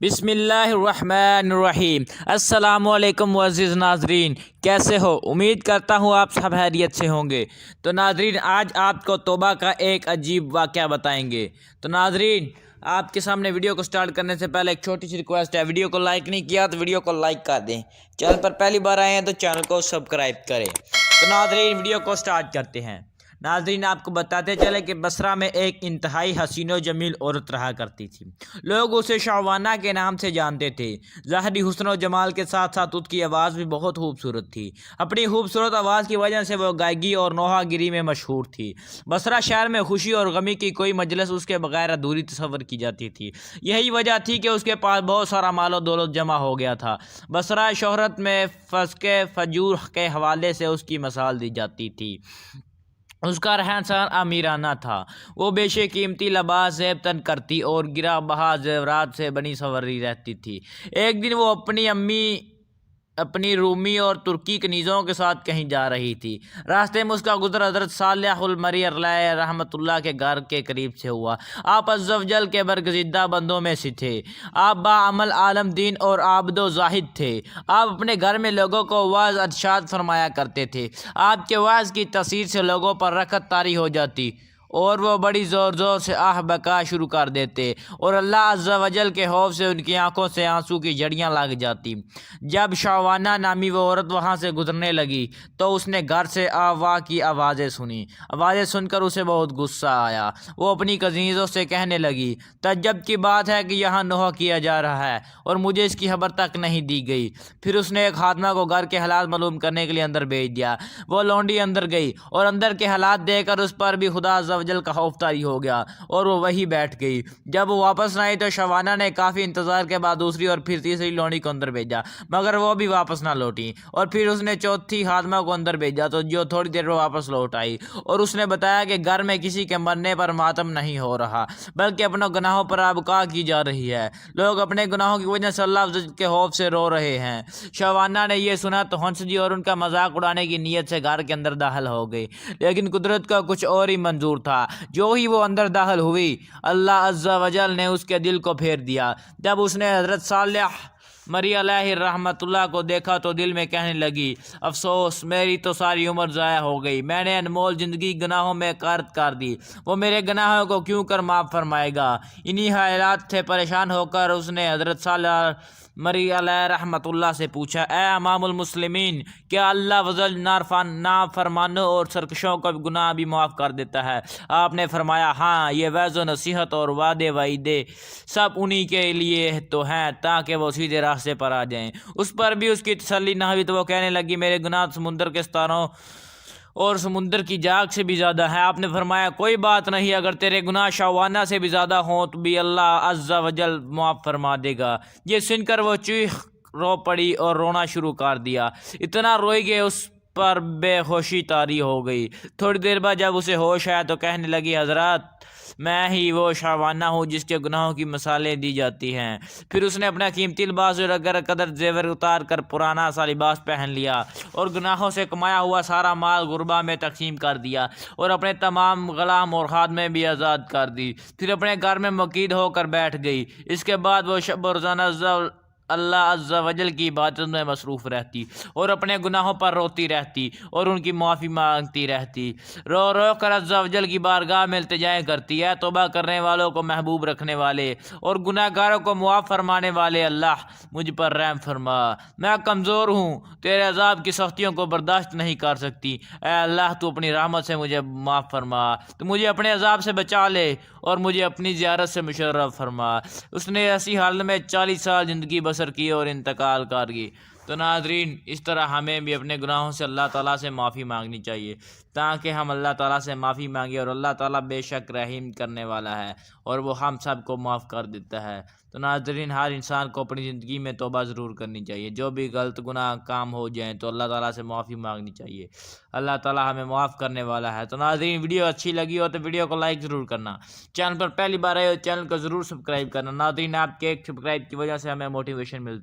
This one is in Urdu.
بسم اللہ الرحمن الرحیم۔ السلام علیکم معزز ناظرین، کیسے ہو؟ امید کرتا ہوں آپ سب خیریت سے ہوں گے۔ تو ناظرین، آج آپ کو توبہ کا ایک عجیب واقعہ بتائیں گے۔ تو ناظرین، آپ کے سامنے ویڈیو کو سٹارٹ کرنے سے پہلے ایک چھوٹی سی ریکویسٹ ہے، ویڈیو کو لائک نہیں کیا تو ویڈیو کو لائک کر دیں، چینل پر پہلی بار آئے ہیں تو چینل کو سبسکرائب کریں۔ تو ناظرین، ویڈیو کو سٹارٹ کرتے ہیں۔ ناظرین، آپ کو بتاتے چلے کہ بصرہ میں ایک انتہائی حسین و جمیل عورت رہا کرتی تھی۔ لوگ اسے شعوانہ کے نام سے جانتے تھے۔ ظاہری حسن و جمال کے ساتھ ساتھ اس کی آواز بھی بہت خوبصورت تھی۔ اپنی خوبصورت آواز کی وجہ سے وہ گائیکی اور نوحہ گیری میں مشہور تھی۔ بصرہ شہر میں خوشی اور غمی کی کوئی مجلس اس کے بغیر ادھوری تصور کی جاتی تھی۔ یہی وجہ تھی کہ اس کے پاس بہت سارا مال و دولت جمع ہو گیا تھا۔ بصرہ شہرت میں فسق فجور کے حوالے سے اس کی مثال دی جاتی تھی۔ اس کا رہن سہن امیرانہ تھا۔ وہ بیشے قیمتی لباس زیب تن کرتی اور گرا بہا زیورات سے بنی سنوری رہتی تھی۔ ایک دن وہ اپنی رومی اور ترکی کنیزوں کے ساتھ کہیں جا رہی تھی۔ راستے میں اس کا گزر حضرت صالح المری علیہ رحمۃ اللہ کے گھر کے قریب سے ہوا۔ آپ عز و جل کے برگزیدہ بندوں میں سے تھے۔ آپ باعمل عالم دین اور عابد و زاہد تھے۔ آپ اپنے گھر میں لوگوں کو واعظ ارشاد فرمایا کرتے تھے۔ آپ کے واعظ کی تاثیر سے لوگوں پر رحمت طاری ہو جاتی اور وہ بڑی زور زور سے آہ بکا شروع کر دیتے اور اللہ عز و جل کے خوف سے ان کی آنکھوں سے آنسو کی جھڑیاں لگ جاتی۔ جب شعوانہ نامی وہ عورت وہاں سے گزرنے لگی تو اس نے گھر سے آ واہ کی آوازیں سنی۔ آوازیں سن کر اسے بہت غصہ آیا۔ وہ اپنی کنیزوں سے کہنے لگی، تعجب کی بات ہے کہ یہاں نوحہ کیا جا رہا ہے اور مجھے اس کی خبر تک نہیں دی گئی۔ پھر اس نے ایک خادمہ کو گھر کے حالات معلوم کرنے کے لیے اندر بھیج دیا۔ وہ لونڈی اندر گئی اور اندر کے حالات دیکھ کر اس پر بھی خدا عز و جل کا خوف طاری ہو گیا اور وہ وہی بیٹھ گئی۔ جب وہ واپس نہ آئی تو شعوانہ نے کافی انتظار کے بعد دوسری اور پھر تیسری لونڈی کو اندر بھیجا، مگر وہ بھی واپس نہ لوٹی۔ اور پھر اس نے چوتھی خادمہ کو اندر بھیجا تو جو تھوڑی دیر میں واپس لوٹ آئی اور اس نے بتایا کہ گھر میں کسی کے مرنے پر ماتم نہیں ہو رہا بلکہ اپنے گناہوں پر آبکا کی جا رہی ہے۔ لوگ اپنے گناہوں کی وجہ سے اللہ عز و جل کے خوف سے رو رہے ہیں۔ شعوانہ نے یہ سنا تو ہنس دی اور ان کا مذاق اڑانے کی نیت سے گھر کے اندر داخل ہو گئی، لیکن قدرت کا کچھ اور ہی منظور تھا۔ جو ہی وہ اندر داخل ہوئی، اللہ عز و جل نے اس کے دل کو پھیر دیا۔ جب اس نے حضرت صالح مری علیہ رحمۃ اللہ کو دیکھا تو دل میں کہنے لگی، افسوس، میری تو ساری عمر ضائع ہو گئی۔ میں نے انمول زندگی گناہوں میں غرق کر دی۔ وہ میرے گناہوں کو کیوں کر معاف فرمائے گا؟ انہی خیالات سے پریشان ہو کر اس نے حضرت صالح مری علیہ رحمۃ اللہ سے پوچھا، اے امام المسلمین، کیا اللہ وزل نافرمانوں اور سرکشوں کو گناہ بھی معاف کر دیتا ہے؟ آپ نے فرمایا، ہاں، یہ وعظ و نصیحت اور وعدے وعیدے سب انہی کے لیے تو ہیں تاکہ وہ سیدھے راستے پر آ جائیں۔ اس پر بھی اس کی تسلی نہ ہوئی تو وہ کہنے لگی، میرے گناہ سمندر کے ستاروں اور سمندر کی جاگ سے بھی زیادہ ہے۔ آپ نے فرمایا، کوئی بات نہیں، اگر تیرے گناہ شعوانہ سے بھی زیادہ ہوں تو بھی اللہ عز و جل معاف فرما دے گا۔ یہ سن کر وہ چیخ رو پڑی اور رونا شروع کر دیا۔ اتنا روئی کہ اس پر بے ہوشی طاری ہو گئی۔ تھوڑی دیر بعد جب اسے ہوش آیا تو کہنے لگی، حضرات، میں ہی وہ شعوانہ ہوں جس کے گناہوں کی مثالیں دی جاتی ہیں۔ پھر اس نے اپنا قیمتی لباس اور اگر قدر زیور اتار کر پرانا سا لباس پہن لیا اور گناہوں سے کمایا ہوا سارا مال غربا میں تقسیم کر دیا اور اپنے تمام غلام اور خادمیں بھی آزاد کر دی۔ پھر اپنے گھر میں مقید ہو کر بیٹھ گئی۔ اس کے بعد وہ شب و روزانہ اللہ عز و جل کی عبادت میں مصروف رہتی اور اپنے گناہوں پر روتی رہتی اور ان کی معافی مانگتی رہتی۔ رو رو کر عز و جل کی بارگاہ میں التجائیں کرتی ہے، توبہ کرنے والوں کو محبوب رکھنے والے اور گناہ گاروں کو معاف فرمانے والے اللہ، مجھ پر رحم فرما، میں کمزور ہوں، تیرے عذاب کی سختیوں کو برداشت نہیں کر سکتی۔ اے اللہ، تو اپنی رحمت سے مجھے معاف فرما، تو مجھے اپنے عذاب سے بچا لے اور مجھے اپنی زیارت سے مشرف فرما۔ اس نے ایسی حالت میں 40 سال زندگی بسر کی اور انتقال کر گئی۔ تو ناظرین، اس طرح ہمیں بھی اپنے گناہوں سے اللہ تعالیٰ سے معافی مانگنی چاہیے تاکہ ہم اللہ تعالیٰ سے معافی مانگیں، اور اللہ تعالیٰ بے شک رحیم کرنے والا ہے اور وہ ہم سب کو معاف کر دیتا ہے۔ تو ناظرین، ہر انسان کو اپنی زندگی میں توبہ ضرور کرنی چاہیے۔ جو بھی غلط گناہ کام ہو جائیں تو اللہ تعالیٰ سے معافی مانگنی چاہیے۔ اللہ تعالیٰ ہمیں معاف کرنے والا ہے۔ تو ناظرین، ویڈیو اچھی لگی ہو تو ویڈیو کو لائک ضرور کرنا، چینل پر پہلی بار آئے ہو چینل کو ضرور سبسکرائب کرنا۔ ناظرین، آپ کے ایک سبسکرائب کی وجہ سے ہمیں موٹیویشن ملتی ہے۔